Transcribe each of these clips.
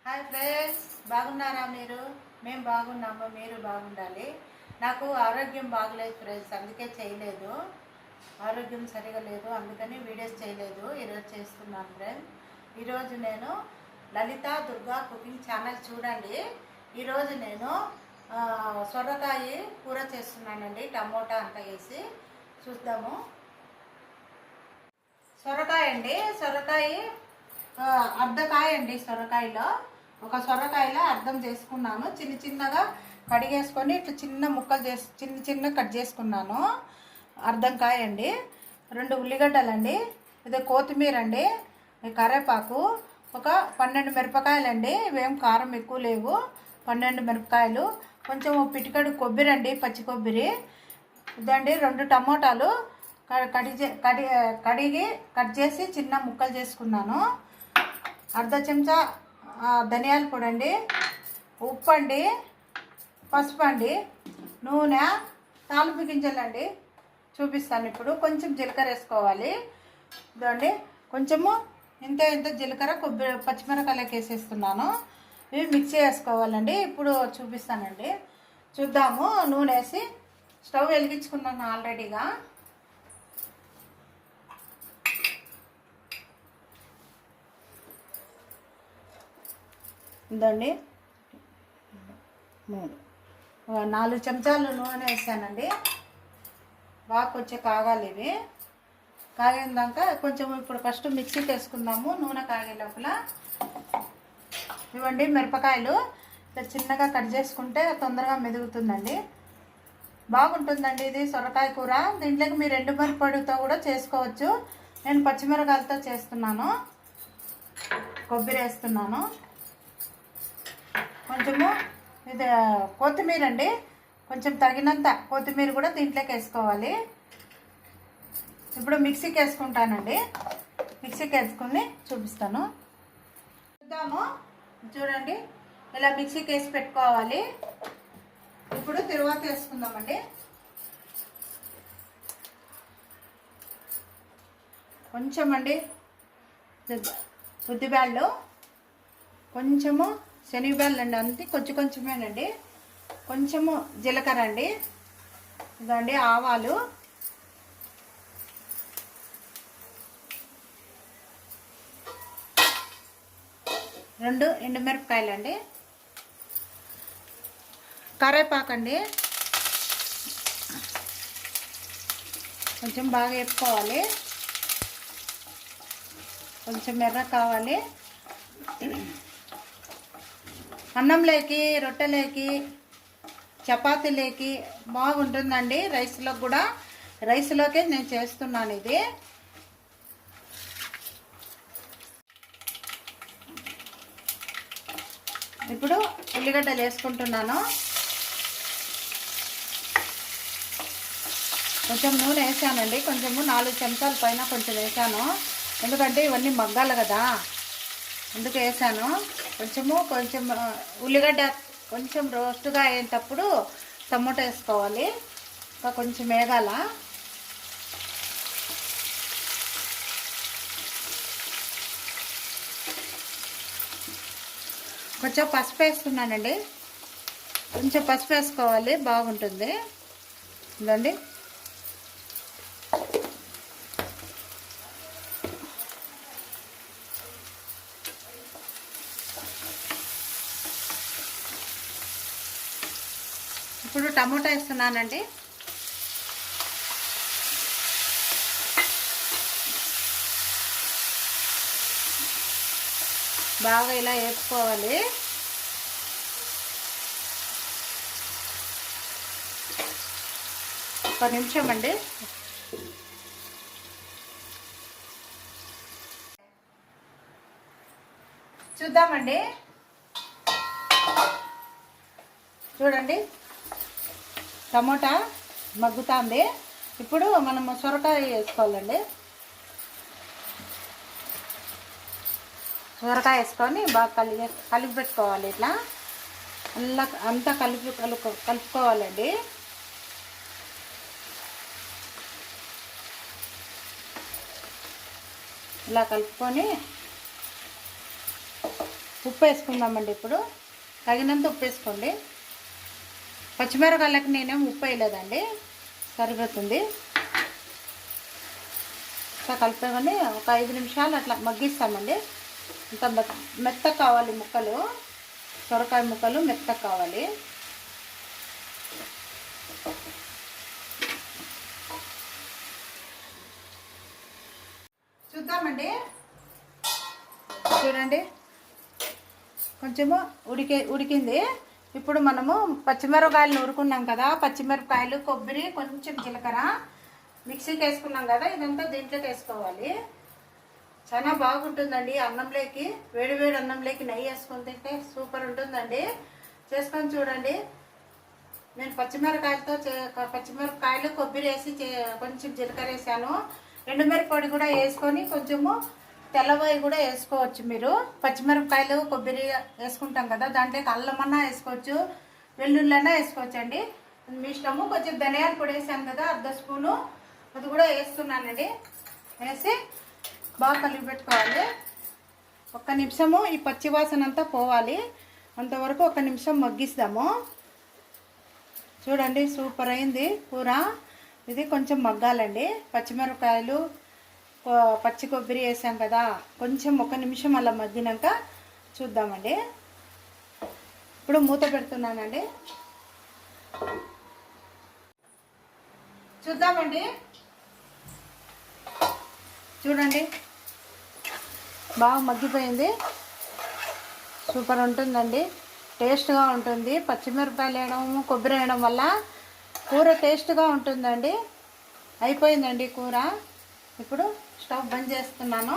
Hi friends, బాగున్నారా మీరు? మేము బాగున్నాము, మీరు బాగుండాలి. నాకు ఆరోగ్యం బాగలేదు ఫ్రెండ్స్, అందుకే చేయలేదు. ఆరోగ్యం సరిగా లేదు, అందుకని వీడియోస్ చేయలేదు. ఈరోజు చేస్తున్నాను ఫ్రెండ్స్. ఈరోజు నేను లలిత దుర్గా కుకింగ్ ఛానల్ చూడండి. ఈరోజు నేను సొరకాయ కూర చేస్తున్నానండి, టమోటా అంతా వేసి. చూద్దాము. సొరకాయ అండి, సొరకాయ అర్ధకాయ అండి. సొరకాయలో ఒక సొరకాయలో అర్థం చేసుకున్నాను. చిన్న చిన్నగా కడిగేసుకొని ఇట్లా చిన్న ముక్కలు చిన్న కట్ చేసుకున్నాను. అర్ధం కాయ అండి. 2 ఉల్లిగడ్డలండి, ఇది కొత్తిమీర అండి, కరేపాకు, ఒక 12 మిరపకాయలండి. ఇవేం కారం ఎక్కువ లేవు. 12 మిరపకాయలు, కొంచెం పిటికడు కొబ్బరి అండి, పచ్చి కొబ్బరి ఇదండి. 2 టమోటాలు కడిగి కట్ చేసి చిన్న ముక్కలు చేసుకున్నాను. అర్ధ చెంచా ధనియాల పొడి అండి, ఉప్పు అండి, పసుపు అండి, నూనె, తాలింపు గింజలండి. చూపిస్తాను ఇప్పుడు. కొంచెం జీలకర్ర వేసుకోవాలి. ఇదండి, కొంచెము ఇంత జీలకర్ర, కొబ్బరి, పచ్చిమిరకాయలకి వేసేస్తున్నాను. ఇవి మిక్సీ వేసుకోవాలండి. ఇప్పుడు చూపిస్తానండి. చూద్దాము. నూనె వేసి స్టవ్ వెలిగించుకున్నాను ఆల్రెడీగా. ఇదండి, 4 చెంచాలు నూనె వేసానండి. బాగా కొంచెం కాగాలి. ఇవి కాగినాక కొంచెం ఇప్పుడు ఫస్ట్ మిక్సీకి వేసుకుందాము. నూనె కాగే లోపల ఇవ్వండి మిరపకాయలు చిన్నగా కట్ చేసుకుంటే తొందరగా మెదుగుతుందండి. బాగుంటుందండి ఇది సొరకాయ కూర. దీంట్లోకి మీరు ఎండుమిరపొడితో కూడా చేసుకోవచ్చు. నేను పచ్చిమిరకాయలతో చేస్తున్నాను. కొబ్బరి వేస్తున్నాను. కొంచెము ఇది కొత్తిమీర అండి, కొంచెం తగినంత కొత్తిమీర కూడా దీంట్లోకి వేసుకోవాలి. ఇప్పుడు మిక్సీకి వేసుకుంటానండి. మిక్సీకి వేసుకుని చూపిస్తాను. చూద్దాము. చూడండి, ఇలా మిక్సీకి వేసి పెట్టుకోవాలి. ఇప్పుడు తరువాత వేసుకుందామండి. కొంచెం అండి ఉద్దిబ్యాళ్ళు, కొంచెము శనగబ్యాళ్ళు అండి, అంతే కొంచెమేనండి. కొంచెము జీలకర్ర అండి, ఇదండి ఆవాలు, రెండు ఎండుమిరపకాయలండి, కరేపాకండి. కొంచెం బాగా వేపుకోవాలి. కొంచెం ఎర్ర కావాలి. అన్నంలోకి, రొట్టెలోకి, చపాతీలోకి బాగుంటుందండి. రైస్లో కూడా, రైస్లోకే నేను చేస్తున్నాను ఇది. ఇప్పుడు ఉల్లిగడ్డలు వేసుకుంటున్నాను. కొంచెం నూనె వేసానండి. కొంచెము 4 చెంచాల పైన కొంచెం వేసాను. ఎందుకంటే ఇవన్నీ మగ్గాలి కదా, అందుకు వేసాను. కొంచెం ఉల్లిగడ్డ కొంచెం రోస్ట్గా అయ్యేటప్పుడు టమోటా వేసుకోవాలి. ఇంకా కొంచెం వేగాల. కొంచెం పసుపు వేస్తున్నానండి. కొంచెం పసుపు వేసుకోవాలి, బాగుంటుంది. ఇదండి, ఇప్పుడు టమోటా వేస్తున్నానండి. బాగా ఇలా వేపుకోవాలి. ఒక నిమిషం అండి. చూద్దామండి. చూడండి, టమోటా మగ్గుతుంది. ఇప్పుడు మనము సొరకాయ వేసుకోవాలండి. సొరకాయ వేసుకొని బాగా కలిపి పెట్టుకోవాలి. ఇట్లా అంతా కలుపుకోవాలండి. ఇలా కలుపుకొని ఉప్పు వేసుకుందామండి. ఇప్పుడు తగినంత ఉప్పు వేసుకోండి. పచ్చిమిరపకాయలకు నేనేం ఉప్పు వేయలేదండి, సరిపోతుంది. ఇట్లా కలిపేమని ఒక 5 నిమిషాలు అట్లా మగ్గిస్తామండి. ఇంత మెత్తగా కావాలి ముక్కలు, సొరకాయ ముక్కలు మెత్తగా కావాలి. చూద్దామండి. చూడండి కొంచెము ఉడికింది. ఇప్పుడు మనము పచ్చిమిరపకాయలు నూరుకున్నాం కదా, పచ్చిమిరపకాయలు, కొబ్బరి, కొంచెం జీలకర్ర మిక్సీకి వేసుకున్నాం కదా, ఇదంతా దీంట్లోకి వేసుకోవాలి. చాలా బాగుంటుందండి అన్నంలోకి, వేడి అన్నంలోకి నెయ్యి వేసుకొని తింటే సూపర్ ఉంటుందండి. చేసుకొని చూడండి. నేను పచ్చిమిరపకాయలు, కొబ్బరి వేసి కొంచెం జీలకర్ర వేసాను. ఎండుమిరప పొడి కూడా వేసుకొని కొంచెము తెల్లవాయి కూడా వేసుకోవచ్చు. మీరు పచ్చిమిరపకాయలు, కొబ్బరి వేసుకుంటాం కదా, దాంట్లోకి అల్లమన్నా వేసుకోవచ్చు, వెల్లుల్లన్నా వేసుకోవచ్చు అండి, మీ ఇష్టము. కొంచెం ధనియాల పొడి వేసాను కదా, 1/2 స్పూను, అది కూడా వేస్తున్నానండి. వేసి బాగా కలిపి పెట్టుకోవాలి. 1 నిమిషము ఈ పచ్చివాసన అంతా పోవాలి, అంతవరకు 1 నిమిషం మగ్గిస్తాము. చూడండి సూపర్ అయింది కూర. ఇది కొంచెం మగ్గాలండి. పచ్చిమిరపకాయలు, పచ్చి కొబ్బరి వేసాం కదా, కొంచెం 1 నిమిషం అలా మగ్గినాక చూద్దామండి. ఇప్పుడు మూత పెడుతున్నానండి. చూద్దామండి. చూడండి బాగా మగ్గిపోయింది. సూపర్ ఉంటుందండి, టేస్ట్గా ఉంటుంది. పచ్చిమిరపకాయలు వేయడం, కొబ్బరి వేయడం వల్ల కూర టేస్ట్గా ఉంటుందండి. అయిపోయిందండి కూర. ఇప్పుడు స్టవ్ బంద్ చేస్తున్నాను,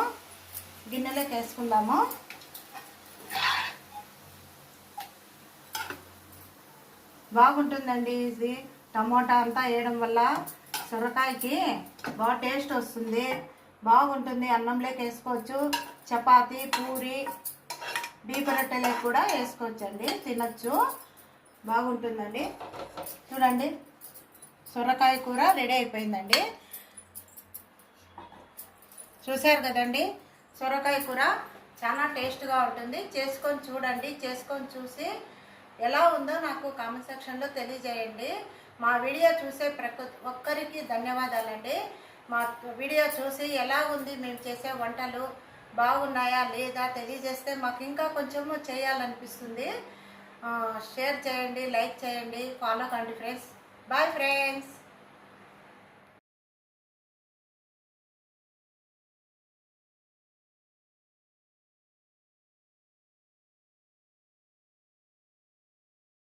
గిన్నెలోకి వేసుకుందాము. బాగుంటుందండి ఇది, టమోటా అంతా వేయడం వల్ల సొరకాయకి బాగా టేస్ట్ వస్తుంది, బాగుంటుంది. అన్నంలోకి వేసుకోవచ్చు, చపాతి, పూరి, డీప్ రొట్టెలకు కూడా వేసుకోవచ్చు అండి, తినచ్చు. బాగుంటుందండి. చూడండి సొరకాయ కూర రెడీ అయిపోయిందండి. చూశారు కదండి, సొరకాయ కూర చాలా టేస్ట్గా ఉంటుంది. చేసుకొని చూడండి. చేసుకొని చూసి ఎలా ఉందో నాకు కామెంట్ సెక్షన్లో తెలియజేయండి. మా వీడియో చూసే ప్రతి ఒక్కరికి ధన్యవాదాలండి. మా వీడియో చూసి ఎలా ఉంది, మేము చేసే వంటలు బాగున్నాయా లేదా తెలియజేస్తే మాకు ఇంకా కొంచెము చేయాలనిపిస్తుంది. షేర్ చేయండి, లైక్ చేయండి, ఫాలో కండి ఫ్రెండ్స్. Bye friends.